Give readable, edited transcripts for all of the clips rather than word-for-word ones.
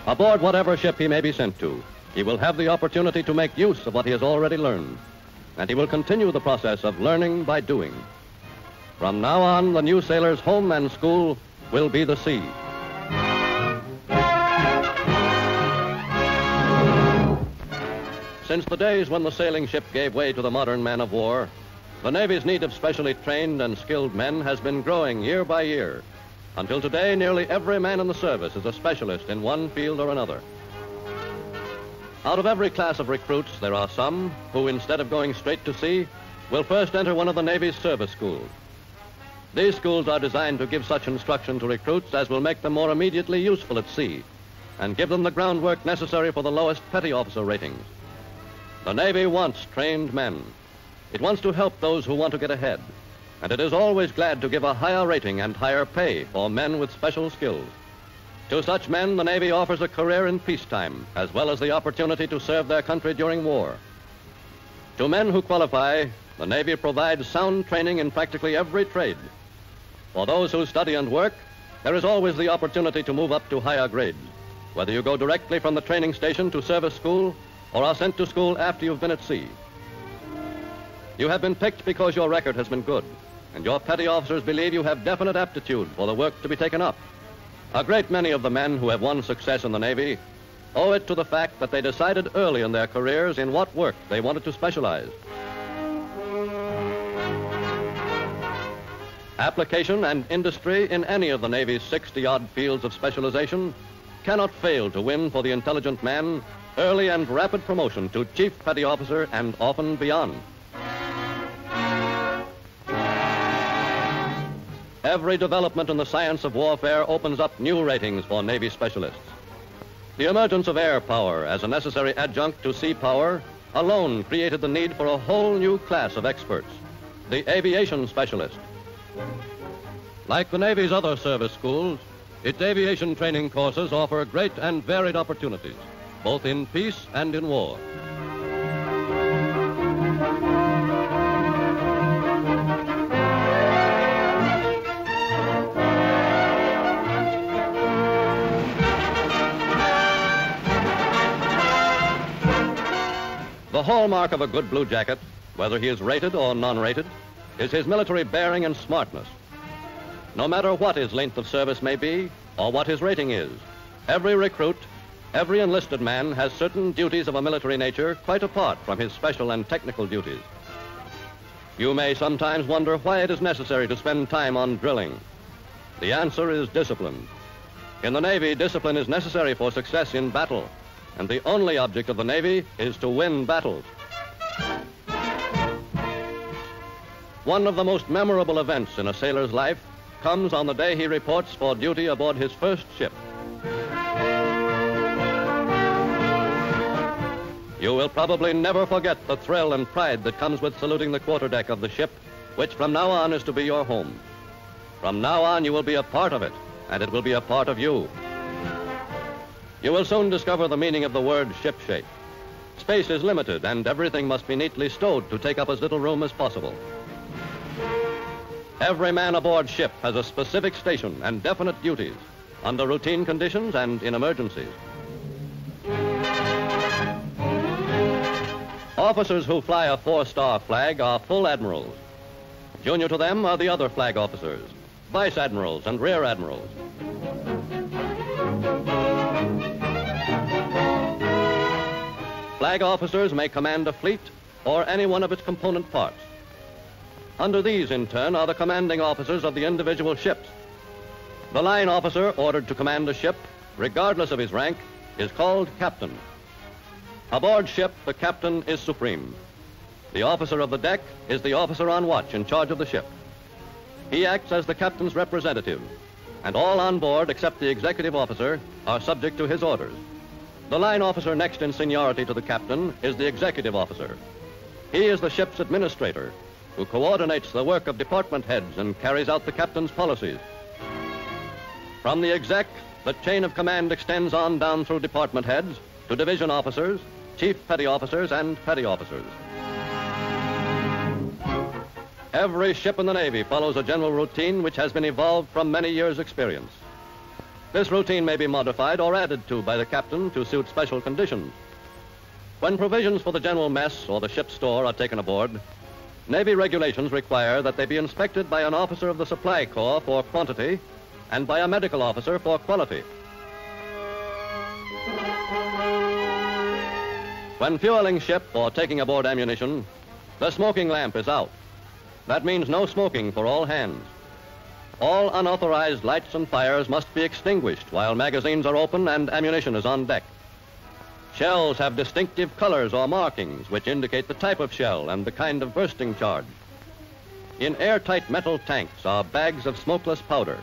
Aboard whatever ship he may be sent to, he will have the opportunity to make use of what he has already learned, and he will continue the process of learning by doing. From now on, the new sailor's home and school will be the sea. Since the days when the sailing ship gave way to the modern man of war, the Navy's need of specially trained and skilled men has been growing year by year. Until today, nearly every man in the service is a specialist in one field or another. Out of every class of recruits, there are some who, instead of going straight to sea, will first enter one of the Navy's service schools. These schools are designed to give such instruction to recruits as will make them more immediately useful at sea and give them the groundwork necessary for the lowest petty officer ratings. The Navy wants trained men. It wants to help those who want to get ahead, and it is always glad to give a higher rating and higher pay for men with special skills. To such men, the Navy offers a career in peacetime, as well as the opportunity to serve their country during war. To men who qualify, the Navy provides sound training in practically every trade. For those who study and work, there is always the opportunity to move up to higher grades, whether you go directly from the training station to service school or are sent to school after you've been at sea. You have been picked because your record has been good, and your petty officers believe you have definite aptitude for the work to be taken up. A great many of the men who have won success in the Navy owe it to the fact that they decided early in their careers in what work they wanted to specialize. Application and industry in any of the Navy's 60-odd fields of specialization cannot fail to win for the intelligent man early and rapid promotion to chief petty officer and often beyond. Every development in the science of warfare opens up new ratings for Navy specialists. The emergence of air power as a necessary adjunct to sea power alone created the need for a whole new class of experts, the aviation specialist. Like the Navy's other service schools, its aviation training courses offer great and varied opportunities, both in peace and in war. The hallmark of a good blue jacket, whether he is rated or non-rated, is his military bearing and smartness. No matter what his length of service may be or what his rating is, every recruit, every enlisted man has certain duties of a military nature quite apart from his special and technical duties. You may sometimes wonder why it is necessary to spend time on drilling. The answer is discipline. In the Navy, discipline is necessary for success in battle, and the only object of the Navy is to win battles. One of the most memorable events in a sailor's life comes on the day he reports for duty aboard his first ship. You will probably never forget the thrill and pride that comes with saluting the quarterdeck of the ship, which from now on is to be your home. From now on, you will be a part of it, and it will be a part of you. You will soon discover the meaning of the word shipshape. Space is limited, and everything must be neatly stowed to take up as little room as possible. Every man aboard ship has a specific station and definite duties under routine conditions and in emergencies. Officers who fly a 4-star flag are full admirals. Junior to them are the other flag officers, vice admirals and rear admirals. Flag officers may command a fleet or any one of its component parts. Under these, in turn, are the commanding officers of the individual ships. The line officer ordered to command a ship, regardless of his rank, is called captain. Aboard ship, the captain is supreme. The officer of the deck is the officer on watch in charge of the ship. He acts as the captain's representative, and all on board, except the executive officer, are subject to his orders. The line officer next in seniority to the captain is the executive officer. He is the ship's administrator, who coordinates the work of department heads and carries out the captain's policies. From the exec, the chain of command extends on down through department heads to division officers, chief petty officers, and petty officers. Every ship in the Navy follows a general routine which has been evolved from many years' experience. This routine may be modified or added to by the captain to suit special conditions. When provisions for the general mess or the ship's store are taken aboard, Navy regulations require that they be inspected by an officer of the Supply Corps for quantity and by a medical officer for quality. When fueling ship or taking aboard ammunition, the smoking lamp is out. That means no smoking for all hands. All unauthorized lights and fires must be extinguished while magazines are open and ammunition is on deck. Shells have distinctive colors or markings which indicate the type of shell and the kind of bursting charge. In airtight metal tanks are bags of smokeless powder.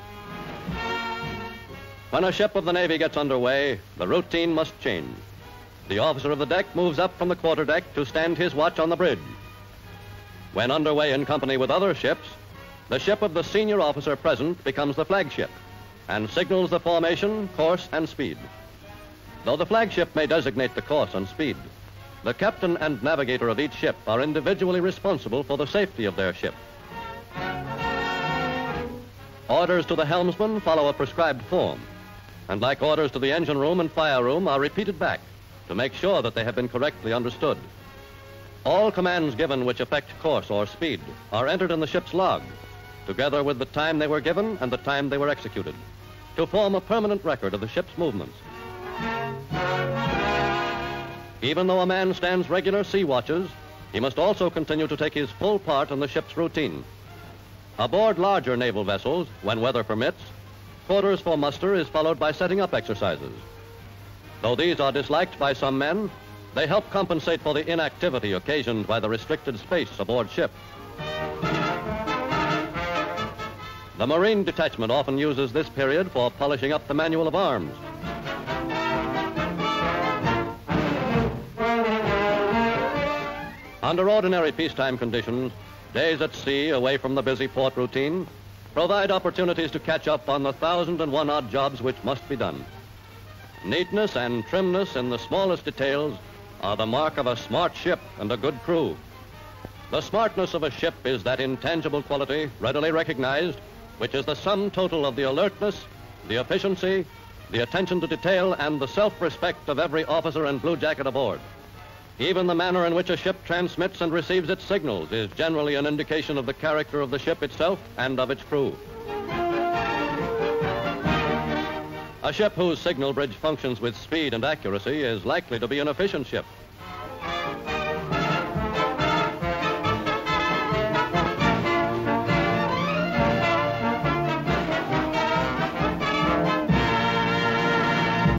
When a ship of the Navy gets underway, the routine must change. The officer of the deck moves up from the quarterdeck to stand his watch on the bridge. When underway in company with other ships, the ship of the senior officer present becomes the flagship and signals the formation, course, and speed. Though the flagship may designate the course and speed, the captain and navigator of each ship are individually responsible for the safety of their ship. Orders to the helmsman follow a prescribed form, and like orders to the engine room and fire room are repeated back to make sure that they have been correctly understood. All commands given which affect course or speed are entered in the ship's log, together with the time they were given and the time they were executed, to form a permanent record of the ship's movements. Even though a man stands regular sea watches, he must also continue to take his full part in the ship's routine. Aboard larger naval vessels, when weather permits, quarters for muster is followed by setting up exercises. Though these are disliked by some men, they help compensate for the inactivity occasioned by the restricted space aboard ship. The Marine detachment often uses this period for polishing up the manual of arms. Under ordinary peacetime conditions, days at sea away from the busy port routine provide opportunities to catch up on the 1,001 odd jobs which must be done. Neatness and trimness in the smallest details are the mark of a smart ship and a good crew. The smartness of a ship is that intangible quality readily recognized, which is the sum total of the alertness, the efficiency, the attention to detail, and the self-respect of every officer and bluejacket aboard. Even the manner in which a ship transmits and receives its signals is generally an indication of the character of the ship itself and of its crew. A ship whose signal bridge functions with speed and accuracy is likely to be an efficient ship.